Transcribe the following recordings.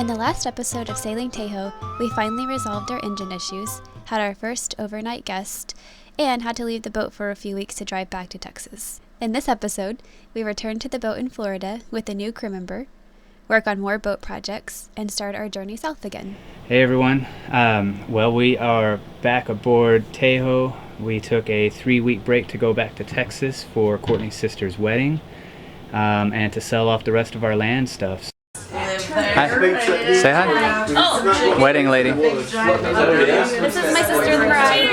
In the last episode of Sailing TEHO, we finally resolved our engine issues, had our first overnight guest, and had to leave the boat for a few weeks to drive back to Texas. In this episode, we return to the boat in Florida with a new crew member, work on more boat projects, and start our journey south again. Hey everyone, well, we are back aboard TEHO. We took a 3-week break to go back to Texas for Courtney's sister's wedding, and to sell off the rest of our land stuff. Hi. Say hi. Oh. Wedding lady. This is my sister, the bride.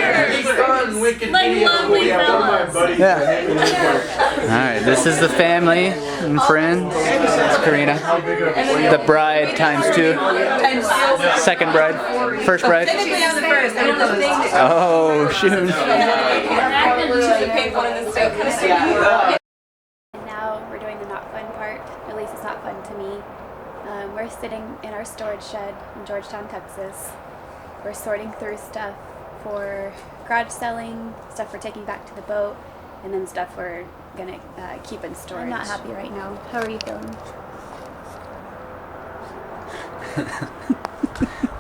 Like lovely fellas. Yeah. Alright, this is the family and friends. It's Karina. The bride ×2. Second bride. First bride. Oh, shoot. And now we're doing the not fun part. At least it's not fun to me. We're sitting in our storage shed in Georgetown, Texas. We're sorting through stuff for garage selling, stuff we're taking back to the boat, and then stuff we're gonna keep in storage. I'm not happy right now. How are you feeling?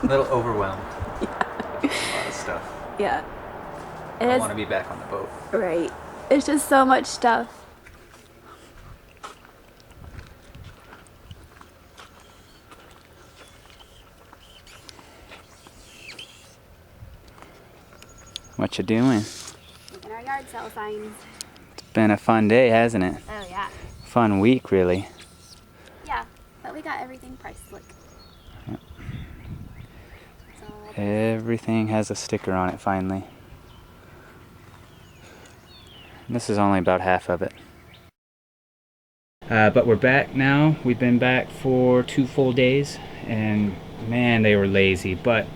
A little overwhelmed. Yeah. A lot of stuff. Yeah. I want to be back on the boat. Right. It's just so much stuff. What you doing? Making our yard sale signs. It's been a fun day, hasn't it? Oh yeah. Fun week, really. Yeah, but we got everything priced. Look. Yep. So, Everything has a sticker on it finally. This is only about half of it. But we're back now. We've been back for 2 full days, and man, they were lazy. But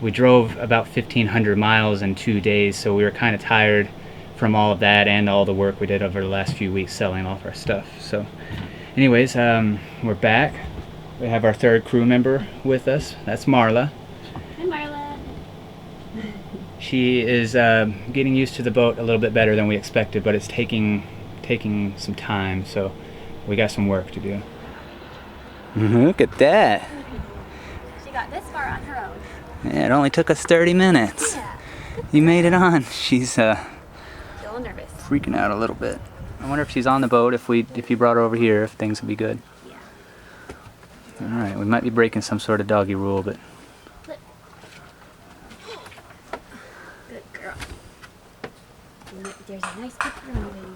we drove about 1,500 miles in 2 days, so we were kind of tired from all of that and all the work we did over the last few weeks selling off our stuff. So anyways, we're back. We have our third crew member with us. That's Marla. Hi, Marla. She is getting used to the boat a little bit better than we expected, but it's taking some time, so we got some work to do. Look at that. She got this far on her own. Yeah, it only took us 30 minutes. Yeah. You made it on. She's Feeling nervous. freaking out a little bit. I wonder if she's on the boat, if you brought her over here, if things would be good. Yeah. Alright, we might be breaking some sort of doggy rule, but... Look. Good girl. There's a nice pepperoni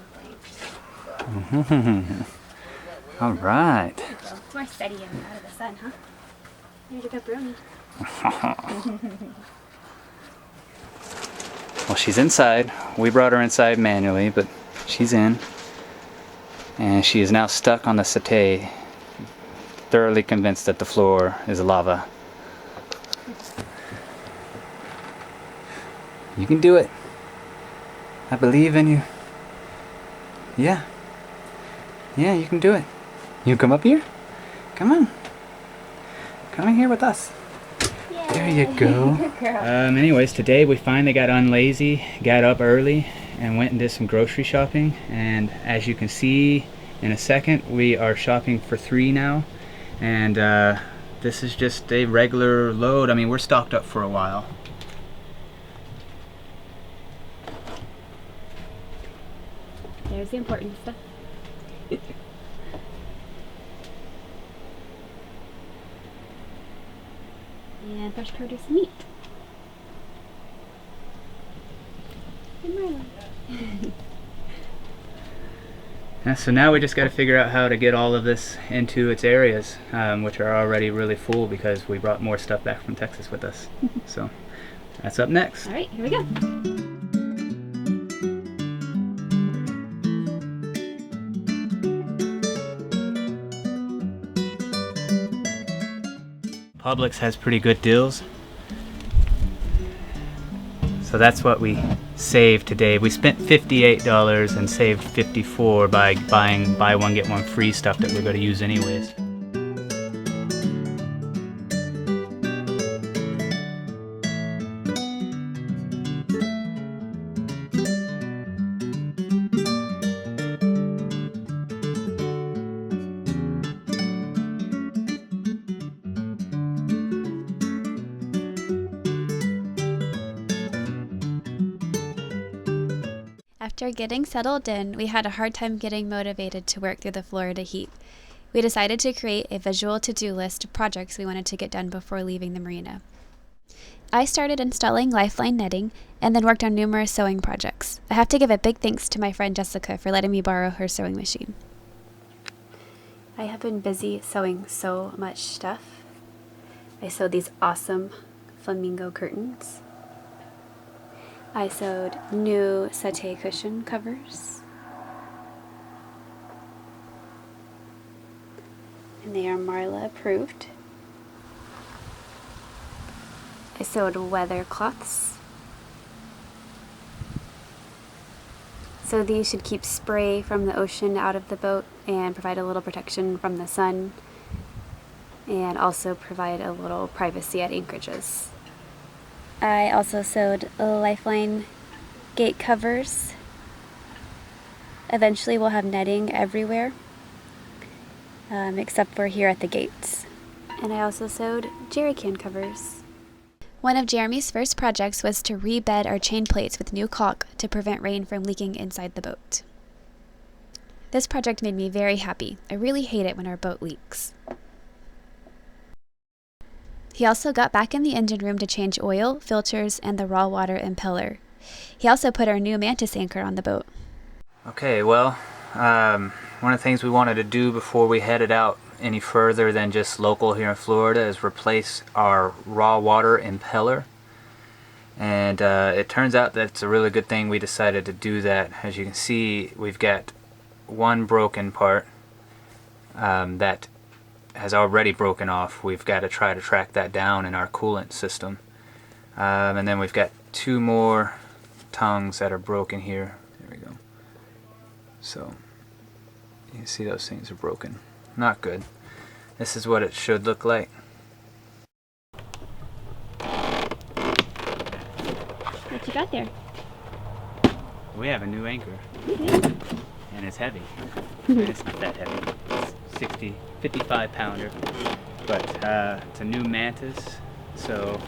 thing. Alright. It's more steady and out of the sun, huh? Here's your pepperoni. Well, she's inside. We brought her inside manually, but she's in. And she is now stuck on the settee, thoroughly convinced that the floor is lava. You can do it. I believe in you. Yeah. Yeah, you can do it. You come up here? Come on. Come in here with us. There you go. Anyways, today we finally got unlazy, got up early, and went and did some grocery shopping. And as you can see in a second, we are shopping for 3 now. And this is just a regular load. I mean, we're stocked up for a while. There's the important stuff. And fresh produce meat. And Marla. Yeah, so now we just got to figure out how to get all of this into its areas, which are already really full because we brought more stuff back from Texas with us. So that's up next. All right, here we go. Publix has pretty good deals. So that's what we saved today. We spent $58 and saved $54 by buying buy one get one free stuff that we're going to use anyways. After getting settled in, we had a hard time getting motivated to work through the Florida heat. We decided to create a visual to-do list of projects we wanted to get done before leaving the marina. I started installing lifeline netting and then worked on numerous sewing projects. I have to give a big thanks to my friend Jessica for letting me borrow her sewing machine. I have been busy sewing so much stuff. I sewed these awesome flamingo curtains. I sewed new settee cushion covers. And they are Marla approved. I sewed weather cloths. So these should keep spray from the ocean out of the boat and provide a little protection from the sun, and also provide a little privacy at anchorages. I also sewed lifeline gate covers. Eventually we'll have netting everywhere, except for here at the gates. And I also sewed jerry can covers. One of Jeremy's first projects was to rebed our chain plates with new caulk to prevent rain from leaking inside the boat. This project made me very happy. I really hate it when our boat leaks. He also got back in the engine room to change oil, filters, and the raw water impeller. He also put our new mantis anchor on the boat. Okay, well, one of the things we wanted to do before we headed out any further than just local here in Florida is replace our raw water impeller. And it turns out that it's a really good thing we decided to do that. As you can see, we've got one broken part that has already broken off. We've got to try to track that down in our coolant system. And then we've got two more tongues that are broken here. There we go. So you can see those things are broken. Not good. This is what it should look like. What you got there? We have a new anchor. And it's heavy. It's not that heavy. It's 55 pounder. But it's a new mantis, so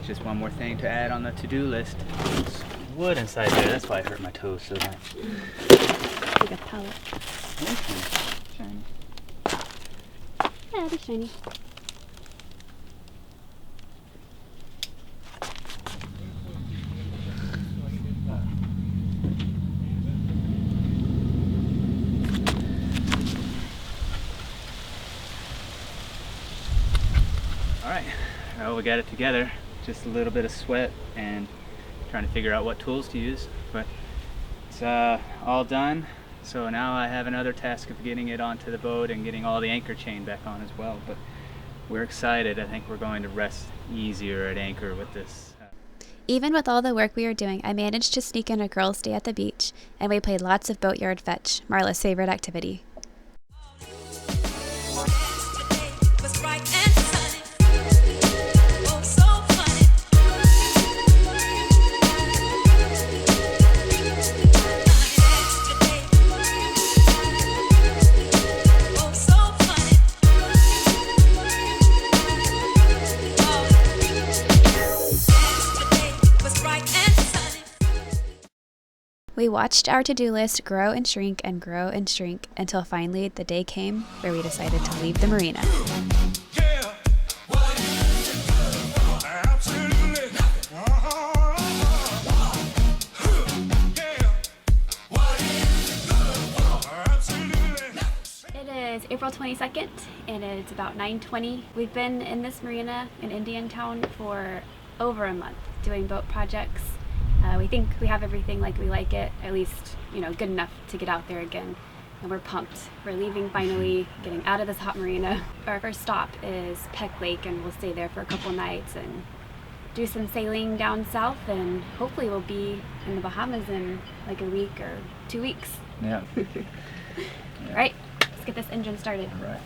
just one more thing to add on the to-do list. There's wood inside there, that's why I hurt my toes so much. Like a pellet. Shiny. Yeah, they're shiny. Alright, well, we got it together. Just a little bit of sweat and trying to figure out what tools to use, but it's all done. So now I have another task of getting it onto the boat and getting all the anchor chain back on as well. But we're excited. I think we're going to rest easier at anchor with this. Even with all the work we were doing, I managed to sneak in a girls' day at the beach, and we played lots of boatyard fetch, Marla's favorite activity. We watched our to-do list grow and shrink until finally the day came where we decided to leave the marina. It is April 22nd and it's about 9:20. We've been in this marina in Indiantown for over a month doing boat projects. We think we have everything like we like it, at least, good enough to get out there again. And we're pumped. We're leaving finally, getting out of this hot marina. Our first stop is Peck Lake, and we'll stay there for a couple nights and do some sailing down south, and hopefully we'll be in the Bahamas in like a week or 2 weeks. Yeah. All right, let's get this engine started. All right.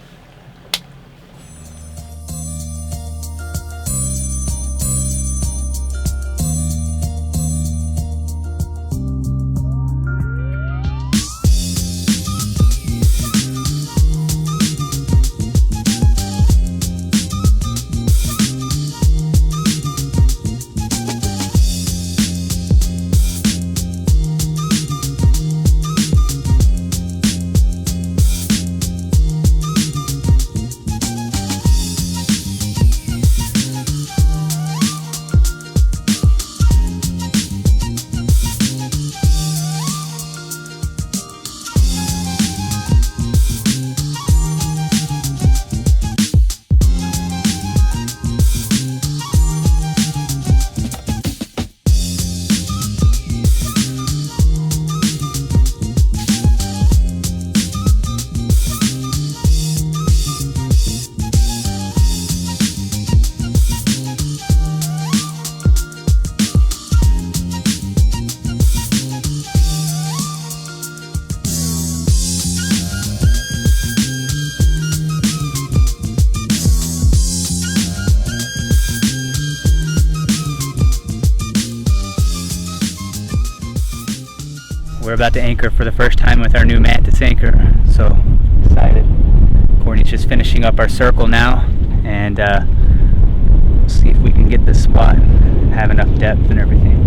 about to anchor for the first time with our new Mantis anchor, so excited. Courtney's just finishing up our circle now, and we'll see if we can get this spot and have enough depth and everything.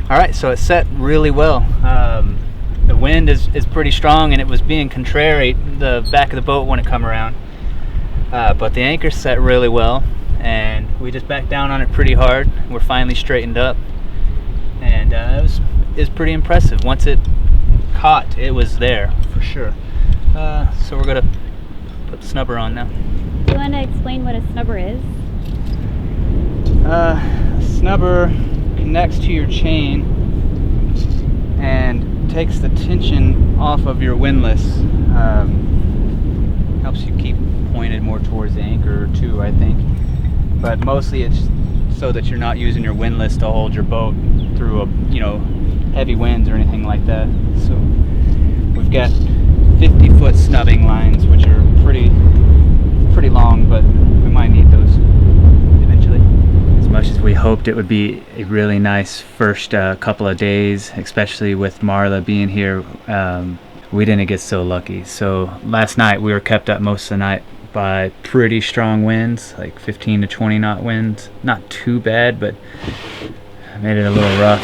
Alright, so it's set really well. The wind is pretty strong, and it was being contrary the back of the boat when it come around. But the anchor's set really well, and we just backed down on it pretty hard. We're finally straightened up, and it was pretty impressive. Once it caught, it was there for sure. So we're gonna put the snubber on now. Do you want to explain what a snubber is? Snubber connects to your chain and takes the tension off of your windlass. Helps you keep pointed more towards the anchor too, I think. But mostly it's so that you're not using your windlass to hold your boat through heavy winds or anything like that. So we've got 50-foot snubbing lines, which are pretty long, but we might need those eventually. As much as we hoped it would be a really nice first couple of days, especially with Marla being here, we didn't get so lucky. So last night we were kept up most of the night by pretty strong winds, like 15 to 20 knot winds. Not too bad, but made it a little rough.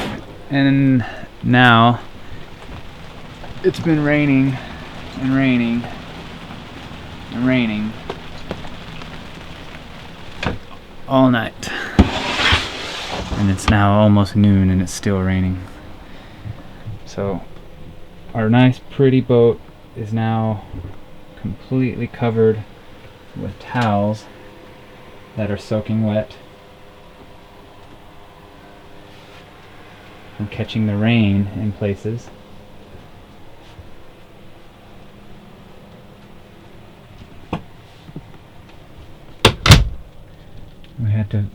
And now it's been raining and raining and raining all night. And it's now almost noon and it's still raining. So our nice pretty boat is now completely covered with towels that are soaking wet from catching the rain in places. We had to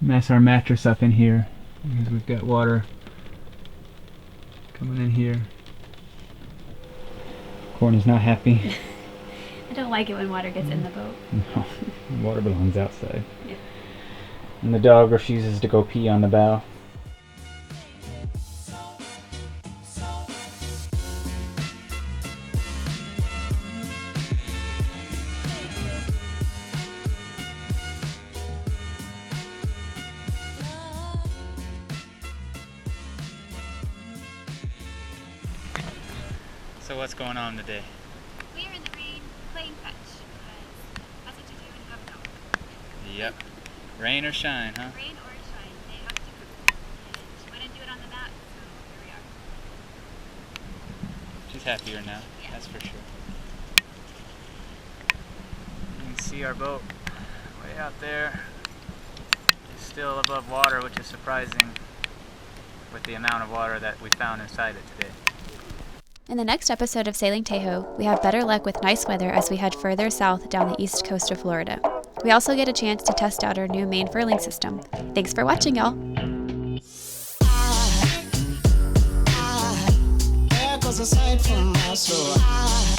mess our mattress up in here because we've got water coming in here. Courtney's not happy. I don't like it when water gets in the boat. No, water belongs outside. Yeah. And the dog refuses to go pee on the bow. So what's going on today? We are in the rain playing fetch because that's what you do when you have a dog. Yep. Rain or shine, huh? Rain or shine, they have to go. And she wouldn't do it on the mat, so here we are. She's happier now, Yeah. that's for sure. You can see our boat way out there. It's still above water, which is surprising with the amount of water that we found inside it today. In the next episode of Sailing TEHO, we have better luck with nice weather as we head further south down the east coast of Florida. We also get a chance to test out our new main furling system. Thanks for watching, y'all. There goes a sight from my soul.